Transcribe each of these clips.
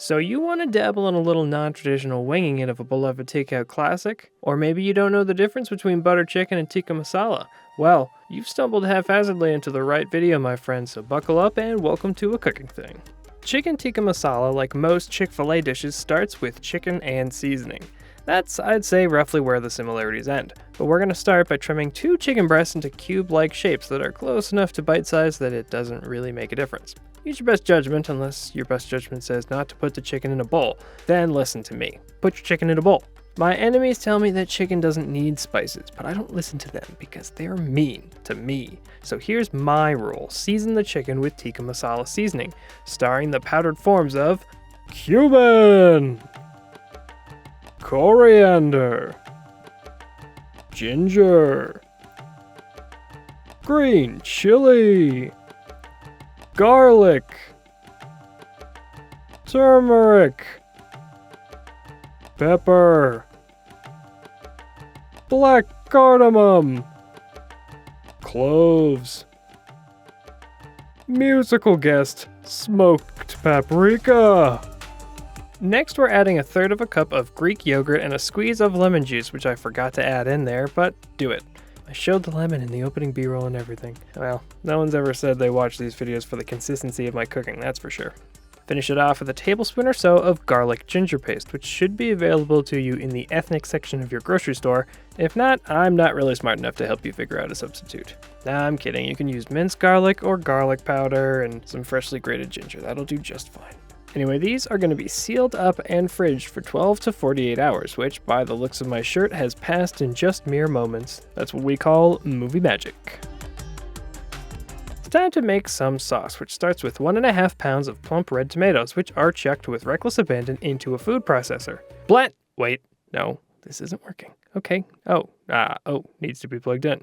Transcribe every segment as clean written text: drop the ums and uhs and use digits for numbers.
So you want to dabble in a little non-traditional winging it of a beloved takeout classic? Or maybe you don't know the difference between butter chicken and tikka masala? Well, you've stumbled haphazardly into the right video, my friend, so buckle up and welcome to A Cooking Thing. Chicken tikka masala, like most Chick-fil-A dishes, starts with chicken and seasoning. That's, I'd say, roughly where the similarities end. But we're going to start by trimming 2 chicken breasts into cube-like shapes that are close enough to bite-size that it doesn't really make a difference. Use your best judgment, unless your best judgment says not to put the chicken in a bowl. Then listen to me. Put your chicken in a bowl. My enemies tell me that chicken doesn't need spices, but I don't listen to them because they're mean to me. So here's my rule. Season the chicken with tikka masala seasoning, starring the powdered forms of cumin, coriander, ginger, green chili, garlic, turmeric, pepper, black cardamom, cloves, musical guest, smoked paprika. Next, we're adding 1/3 cup of Greek yogurt and a squeeze of lemon juice, which I forgot to add in there, but do it. I showed the lemon in the opening B-roll and everything. Well, no one's ever said they watch these videos for the consistency of my cooking, that's for sure. Finish it off with a tablespoon or so of garlic ginger paste, which should be available to you in the ethnic section of your grocery store. If not, I'm not really smart enough to help you figure out a substitute. Nah, I'm kidding. You can use minced garlic or garlic powder and some freshly grated ginger. That'll do just fine. Anyway, these are going to be sealed up and fridged for 12 to 48 hours, which, by the looks of my shirt, has passed in just mere moments. That's what we call movie magic. It's time to make some sauce, which starts with 1.5 pounds of plump red tomatoes, which are chucked with reckless abandon into a food processor. Wait, no, this isn't working. Okay, needs to be plugged in.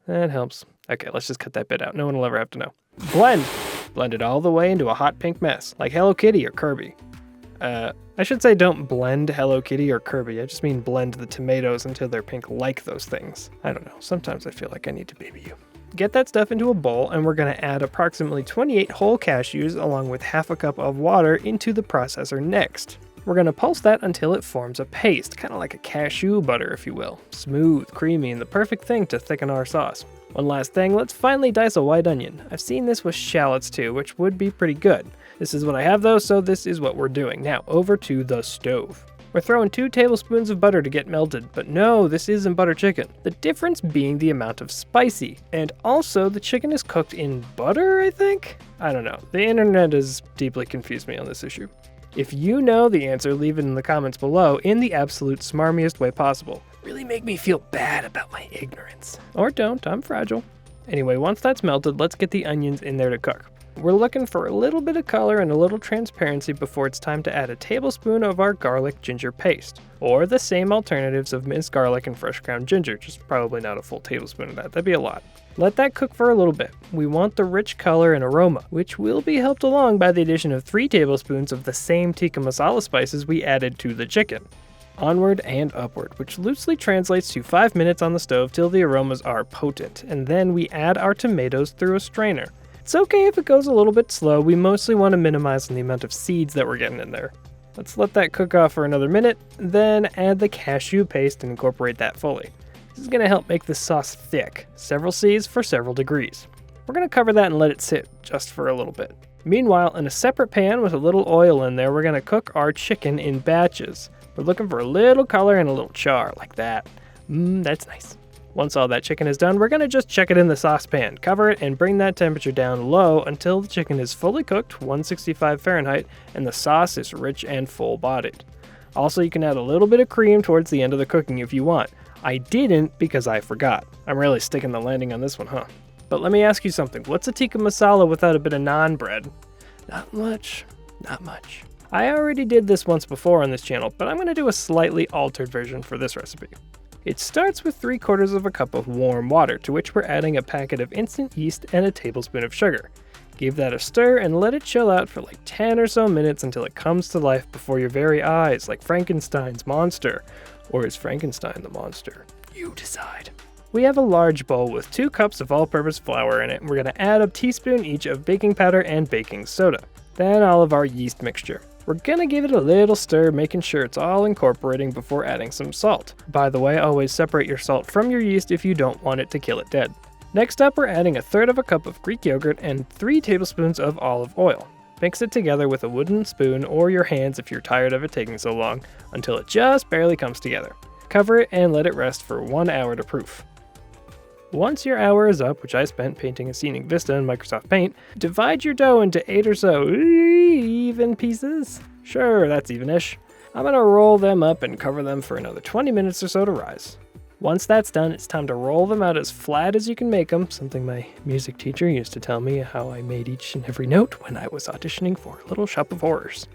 That helps. Okay, let's just cut that bit out. No one will ever have to know. Blend it all the way into a hot pink mess, like Hello Kitty or Kirby. I should say don't blend Hello Kitty or Kirby, I just mean blend the tomatoes until they're pink like those things. I don't know, sometimes I feel like I need to baby you. Get that stuff into a bowl, and we're going to add approximately 28 whole cashews along with 1/2 cup of water into the processor next. We're going to pulse that until it forms a paste, kind of like a cashew butter if you will. Smooth, creamy, and the perfect thing to thicken our sauce. One last thing, let's finally dice a white onion. I've seen this with shallots too, which would be pretty good. This is what I have though, so this is what we're doing. Now, over to the stove. We're throwing 2 tablespoons of butter to get melted, but no, this isn't butter chicken. The difference being the amount of spicy. And also, the chicken is cooked in butter, I think? I don't know. The internet has deeply confused me on this issue. If you know the answer, leave it in the comments below in the absolute smarmiest way possible. Really make me feel bad about my ignorance. Or don't, I'm fragile. Anyway, once that's melted, let's get the onions in there to cook. We're looking for a little bit of color and a little transparency before it's time to add a tablespoon of our garlic ginger paste. Or the same alternatives of minced garlic and fresh ground ginger, just probably not a full tablespoon of that, that'd be a lot. Let that cook for a little bit. We want the rich color and aroma, which will be helped along by the addition of 3 tablespoons of the same tikka masala spices we added to the chicken. Onward and upward, which loosely translates to 5 minutes on the stove till the aromas are potent, and then we add our tomatoes through a strainer. It's okay if it goes a little bit slow, we mostly want to minimize the amount of seeds that we're getting in there. Let's let that cook off for another minute, then add the cashew paste and incorporate that fully. This is going to help make the sauce thick, several C's for several degrees. We're going to cover that and let it sit just for a little bit. Meanwhile, in a separate pan with a little oil in there, we're going to cook our chicken in batches. We're looking for a little color and a little char, like that. That's nice. Once all that chicken is done, we're going to just check it in the saucepan, cover it, and bring that temperature down low until the chicken is fully cooked, 165 Fahrenheit, and the sauce is rich and full-bodied. Also, you can add a little bit of cream towards the end of the cooking if you want. I didn't because I forgot. I'm really sticking the landing on this one, huh? But let me ask you something. What's a tikka masala without a bit of naan bread? Not much. Not much. I already did this once before on this channel, but I'm going to do a slightly altered version for this recipe. It starts with 3/4 cup of warm water, to which we're adding a packet of instant yeast and a tablespoon of sugar. Give that a stir and let it chill out for like 10 or so minutes until it comes to life before your very eyes, like Frankenstein's monster. Or is Frankenstein the monster? You decide. We have a large bowl with 2 cups of all-purpose flour in it, and we're going to add a teaspoon each of baking powder and baking soda. Then all of our yeast mixture. We're gonna give it a little stir, making sure it's all incorporating before adding some salt. By the way, always separate your salt from your yeast if you don't want it to kill it dead. Next up, we're adding 1/3 cup of Greek yogurt and 3 tablespoons of olive oil. Mix it together with a wooden spoon or your hands if you're tired of it taking so long, until it just barely comes together. Cover it and let it rest for 1 hour to proof. Once your hour is up, which I spent painting a scenic vista in Microsoft Paint, divide your dough into 8 or so even pieces. Sure, that's even-ish. I'm gonna roll them up and cover them for another 20 minutes or so to rise. Once that's done, it's time to roll them out as flat as you can make them, something my music teacher used to tell me how I made each and every note when I was auditioning for Little Shop of Horrors.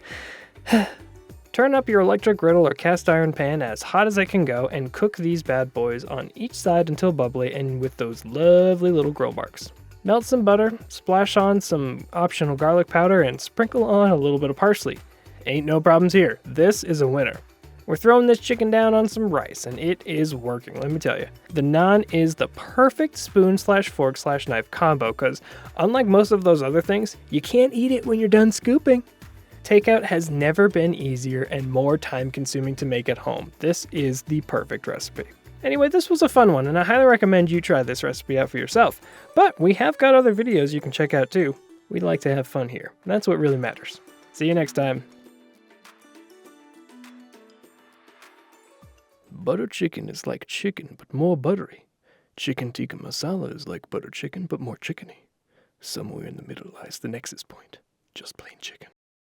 Turn up your electric griddle or cast iron pan as hot as it can go and cook these bad boys on each side until bubbly and with those lovely little grill marks. Melt some butter, splash on some optional garlic powder, and sprinkle on a little bit of parsley. Ain't no problems here. This is a winner. We're throwing this chicken down on some rice, and it is working, let me tell you. The naan is the perfect spoon/fork/knife combo, because unlike most of those other things, you can't eat it when you're done scooping. Takeout has never been easier and more time-consuming to make at home. This is the perfect recipe. Anyway, this was a fun one, and I highly recommend you try this recipe out for yourself. But we have got other videos you can check out too. We like to have fun here, and that's what really matters. See you next time. Butter chicken is like chicken, but more buttery. Chicken tikka masala is like butter chicken, but more chickeny. Somewhere in the middle lies the nexus point. Just plain chicken.